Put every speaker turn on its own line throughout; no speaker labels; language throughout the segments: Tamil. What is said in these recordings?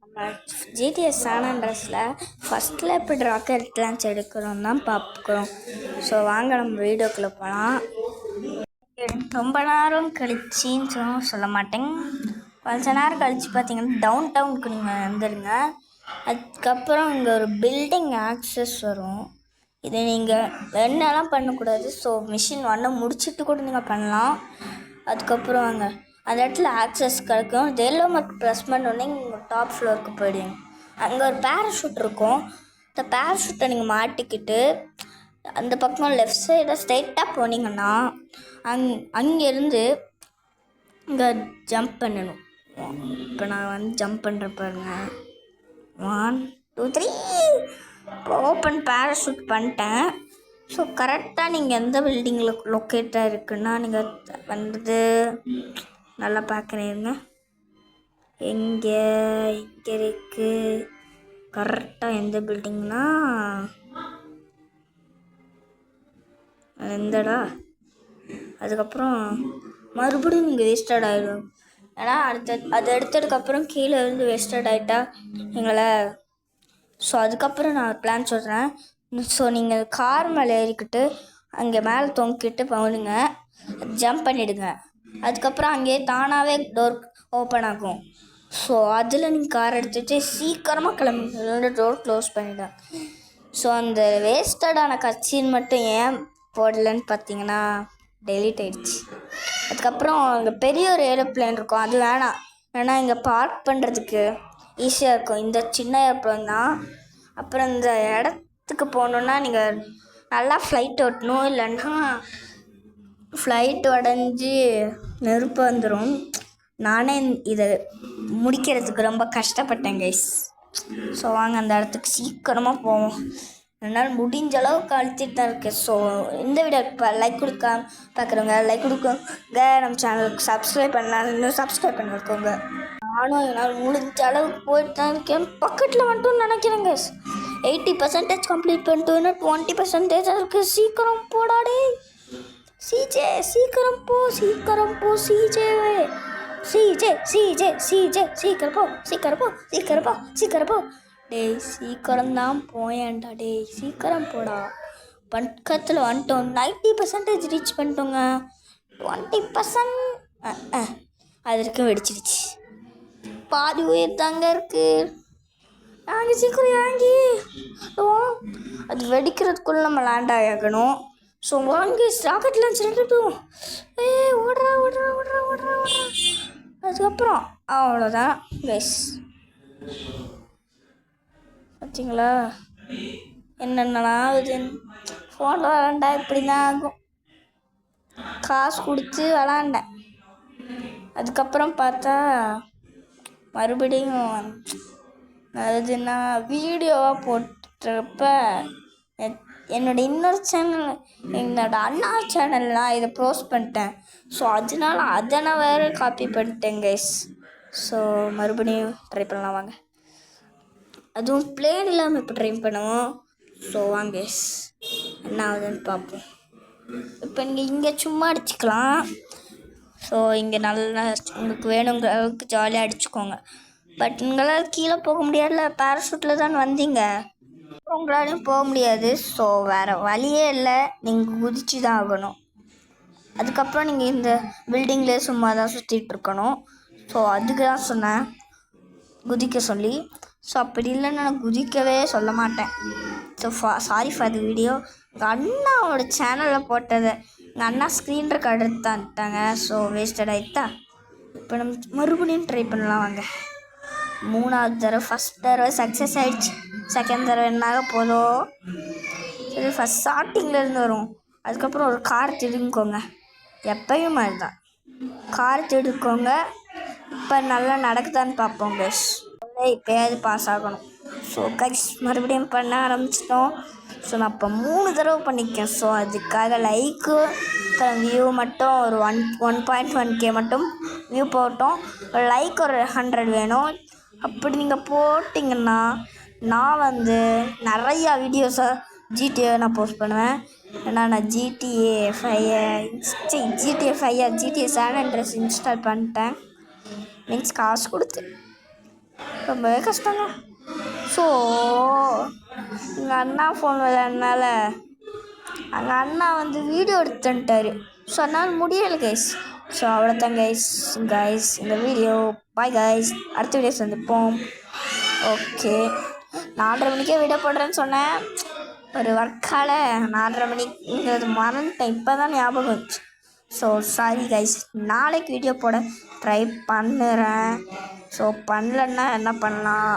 நம்ம ஜிடிஎஸ் சான் அண்ட்ரஸில் ஃபஸ்ட்டில் எப்படி ராக்கெட் லான்ச் எடுக்கிறோம் தான் பார்க்குறோம். ஸோ வாங்க நம்ம வீடியோக்குள்ளே போகலாம். ரொம்ப நேரம் கழிச்சின்னு சொல்ல மாட்டேங்க, கொஞ்ச நேரம் கழித்து பார்த்தீங்கன்னா டவுன் டவுனுக்கு நீங்கள் வந்துடுங்க. அதுக்கப்புறம் இங்கே ஒரு பில்டிங் ஆக்சஸ் வரும். இதை நீங்கள் என்னெல்லாம் பண்ணக்கூடாது. ஸோ மிஷின் 1 முடிச்சுட்டு கூட நீங்கள் பண்ணலாம். அதுக்கப்புறம் அங்கே அந்த இடத்துல ஆக்சஸ் கிடைக்கும். எல்லோ மார்க் ப்ரெஸ் பண்ணோடனே நீங்கள் டாப் ஃப்ளோருக்கு போயிடுவீங்க. அங்கே ஒரு பேராஷூட் இருக்கும். இந்த பேராஷூட்டை நீங்கள் மாட்டிக்கிட்டு அந்த பக்கம் லெஃப்ட் சைடாக ஸ்ட்ரைட்டாக போனீங்கன்னா அங்கேருந்து இங்கே ஜம்ப் பண்ணணும். இப்போ நான் ஜம்ப் பண்ணுறேன் பாருங்க. 1 2 3 இப்போ ஓப்பன் பேராஷூட் பண்ணிட்டேன். ஸோ கரெக்டாக நீங்கள் எந்த பில்டிங்கில் லொக்கேட்டாக இருக்குன்னா நீங்கள் நல்லா பார்க்குறீங்க. எங்கே இருக்குது கரெக்டாக எந்த பில்டிங்னா எந்தடா. அதுக்கப்புறம் மறுபடியும் நீங்கள் வேஸ்டட் ஆகிடும். ஏன்னா அது எடுத்ததுக்கப்புறம் கீழே இருந்து வேஸ்டட் ஆகிட்டா எங்களை. ஸோ அதுக்கப்புறம் நான் பிளான் சொல்கிறேன். ஸோ நீங்கள் கார் மேலே ஏறிக்கிட்டு அங்கே மேலே தொங்கிட்டு போடுங்க, ஜம்ப் பண்ணிவிடுங்க. அதுக்கப்புறம் அங்கேயே தானாகவே டோர் ஓப்பன் ஆகும். ஸோ அதில் நீங்கள் கார் எடுத்துகிட்டு சீக்கிரமாக கிளம்பி டோர் க்ளோஸ் பண்ணிவிடுங்க. ஸோ அந்த வேஸ்டடான கட்சின்னு மட்டும் ஏன் போடலன்னு பார்த்தீங்கன்னா டெலீட் ஆகிடுச்சு. அதுக்கப்புறம் அங்கே பெரிய ஒரு ஏரோப்ளேன் இருக்கும், அது வேணாம். ஏன்னா இங்கே பார்க் பண்ணுறதுக்கு ஈஸியாக இருக்கும். இந்த சின்ன ஏரோப்ளேன் தான். அப்புறம் இந்த இடத்துக்கு போகணுன்னா நீங்கள் நல்லா ஃப்ளைட் ஓட்டணும், இல்லைன்னா ஃப்ளைட் உடஞ்சி நெருப்பு வந்துடும். நானே இதை முடிக்கிறதுக்கு ரொம்ப கஷ்டப்பட்டேன் கைஸ். ஸோ வாங்க அந்த இடத்துக்கு சீக்கிரமாக போவோம். என்னால் முடிஞ்ச அளவுக்கு அழுத்திட்டு தான் இருக்குது. ஸோ இந்த வீடியோக்கு லைக் கொடுக்க பார்க்குறவங்க லைக் கொடுக்குங்க. நம்ம சேனலுக்கு சப்ஸ்கிரைப் பண்ணலாம், இன்னும் சப்ஸ்கிரைப் பண்ணிருக்கோங்க. நானும் என்னால் முடிஞ்ச அளவுக்கு போயிட்டு தான் இருக்கேன். பக்கத்தில் வந்துட்டு நினைக்கிறேங்க 80% கம்ப்ளீட் பண்ணிட்டு இன்னும் 20% இருக்குது. சீக்கிரம் போடாடே சிஜே, சீக்கிரம் போ சிஜே, சீக்கிரம் போ. டேய் சீக்கிரம் தான் போயேன்டா. டேய் சீக்கிரம் போடா. பக்கத்தில் வந்துட்டோம். 90% ரீச் பண்ணிட்டோங்க. 20% அது வரைக்கும் வெடிச்சிடுச்சு. பாதி உயிர் தாங்க இருக்கு. நாங்கள் சீக்கிரம் வாங்கி அது வெடிக்கிறதுக்குள்ளே நம்ம லேண்ட் ஆகணும். ஸோ வாங்கி ராக்கெட் லான்ச் எடுத்துட்டோம். ஓடுறா. அதுக்கப்புறம் அவ்வளோதான் கைஸ். பார்த்தீங்களா என்னென்னலாம் ஆகுதுன்னு. ஃபோனில் விளாண்டா இப்படி தான் ஆகும். காசு கொடுத்து விளாண்டேன். அதுக்கப்புறம் பார்த்தா மறுபடியும் அதுன்னா வீடியோவாக போட்டுறப்ப என்னோடய இன்னொரு சேனல், என்னோடய அண்ணா சேனல்லாம் இதை போஸ்ட் பண்ணிட்டேன். ஸோ அதனால அதை நான் வேறு காப்பி பண்ணிட்டேன் கைஸ். ஸோ மறுபடியும் ட்ரை பண்ணலாம் வாங்க. அதுவும் பிளேன் இல்லாமல் இப்போ ட்ரை பண்ணுவோம். ஸோ வாங்க என்ன ஆகுதுன்னு பார்ப்போம். இப்போ நீங்கள் இங்கே சும்மா அடிச்சுக்கலாம். ஸோ இங்கே நல்லா உங்களுக்கு வேணுங்கிற அளவுக்கு ஜாலியாக அடிச்சுக்கோங்க. பட் உங்களால் கீழே போக முடியாதுல, பேராஷூட்டில் தான் வந்தீங்க, உங்களாலையும் போக முடியாது. ஸோ வேறு வழியே இல்லை, நீங்கள் குதிச்சு தான் ஆகணும். அதுக்கப்புறம் நீங்கள் இந்த பில்டிங்லேயே சும்மா தான் சுற்றிட்டு இருக்கணும். ஸோ அதுக்கு தான் சொன்னேன் குதிக்க சொல்லி. ஸோ அப்படி இல்லைன்னா நான் குதிக்கவே சொல்ல மாட்டேன். So sorry for the video. எங்கள் அண்ணாவோட சேனலில் போட்டதை எங்கள் அண்ணா ஸ்க்ரீன் ரெக்கார்ட் எடுத்தான்ட்டாங்க. ஸோ வேஸ்டட் ஆகிட்டா. இப்போ நம்ம மறுபடியும் ட்ரை பண்ணலாம் வாங்க. 3வது தடவை, ஃபஸ்ட் தடவை சக்ஸஸ் ஆகிடுச்சு. செகண்ட் தடவை என்னாக போதும். சரி ஃபஸ்ட் ஸ்டார்டிங்லேருந்து வரும். அதுக்கப்புறம் ஒரு கார் திரும்பிக்கோங்க. எப்பயும் மாதிரி தான் கார் திருக்கோங்க. இப்போ நல்லா நடக்குதான்னு பார்ப்போம் கைஸ். இப்போயாவது பாஸ் ஆகணும். ஸோ கைஸ் மறுபடியும் பண்ண ஆரம்பிச்சிட்டோம். ஸோ நான் இப்போ 3 தடவை பண்ணிக்கேன். ஸோ அதுக்காக லைக்கு வியூ மட்டும் ஒரு 1.1K மட்டும் வியூ போட்டோம். லைக் ஒரு 100 வேணும். அப்படி நீங்கள் போட்டிங்கன்னா நான் நிறையா வீடியோஸை ஜிடிஏ நான் போஸ்ட் பண்ணுவேன். ஏன்னா நான் ஜிடிஏ சான் அண்ட்ரஸ் இன்ஸ்டால் பண்ணிட்டேன். மீன்ஸ் காசு கொடுத்து. ரொம்பவே கஷ்டங்க. ஸோ எங்கள் அண்ணா ஃபோன் விளையாடுனால எங்கள் அண்ணா வந்து வீடியோ எடுத்துட்டாரு. ஸோ அதனால் முடியலை கைஸ். ஸோ அவ்வளோதான் கைஸ் இந்த வீடியோ. பாய் கைஸ், அடுத்த வீடியோ சந்திப்போம். ஓகே, 4:30 மணிக்கே வீடியோ போடுறேன்னு சொன்னேன். ஒரு ஒர்க்கால் 4:30 மணிங்கிறது மறந்துட்டேன். இப்போ தான் ஞாபகம் வந்துச்சு. ஸோ சாரி கைஸ், நாளைக்கு வீடியோ போட ட்ரை பண்ணுறேன். ஸோ பண்ணலன்னா என்ன பண்ணலாம்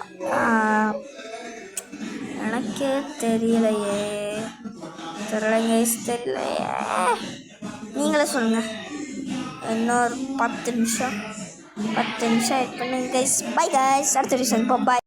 எனக்கே தெரியலையே. நீங்களே சொல்லுங்கள். இன்னொரு 10 நிமிஷம் வெயிட் பண்ணுங்க கைஸ். பை கைஸ், அடுத்த வீடியோ சந்திப்போம். பாய்.